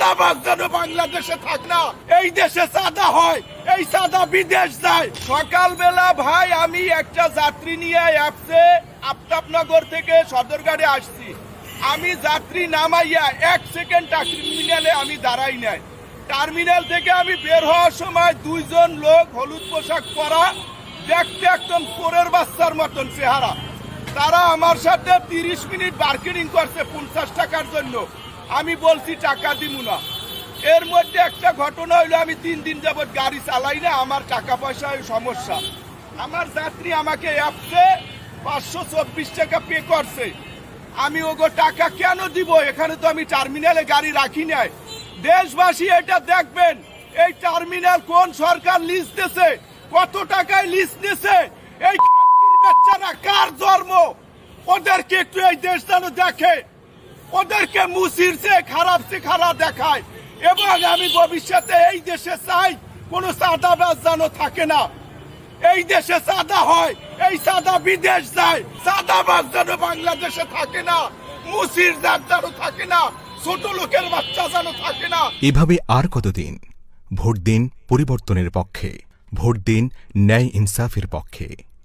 চাঁদাবাজ যেন বাংলাদেশে থাক না। এই দেশে চাঁদা হয়, এই চাঁদা বিদেশ যায়। সকালবেলা ভাই আমি একটা যাত্রী নিয়ে অ্যাপসে আফতাবনগর থেকে সদরঘাটে আসছি। আমি যাত্রী নামাইয়া 1 সেকেন্ড টার্মিনালে আমি দাঁড়াই নাই। টার্মিনাল থেকে আমি বের হওয়ার সময় 2 জন লোক হলুদ পোশাক পরা, দেখতে একদম চোরের বাচ্চার মতন চেহারা। তারা আমার সাথে 30 মিনিট বার্গেনিং করছে 50 টাকার জন্য। আমি বলছি টাকা দিব না। এর মধ্যে একটা ঘটনা হইলো, আমি 3 দিন যাবত গাড়ি চালাই না, আমার টাকা পয়সার সমস্যা। আমার যাত্রী আমাকে অ্যাপসে 524 টাকা পে করছে। আমি ওগো টাকা কেন দিব? এখানে তো আমি টার্মিনালে গাড়ি রাখি নাই। দেশবাসী এটা দেখবেন, এই টার্মিনাল কোন সরকার লিজ দিয়েছে, কত টাকায় লিজ দিয়েছে, এই বাচ্চারা কার জন্ম, ওদেরকে একটু এই দেশ যেন দেখে, ওদেরকে মুসির চেয়ে খারাপ দেখায়। এবং আমি ভবিষ্যতে এই দেশে চাই কোন চাঁদাবাজ যেন থাকে না। এই দেশে চাঁদা হয়, এই চাঁদা বিদেশ যায়। চাঁদাবাজ যেন বাংলাদেশে থাকে না, মুসির যেন থাকে না, ছোট লোকের বাচ্চা যেন থাকে না। এভাবে আর কতদিন? ভোট দিন পরিবর্তনের পক্ষে, ভোট দিন ন্যায় ইনসাফের পক্ষে।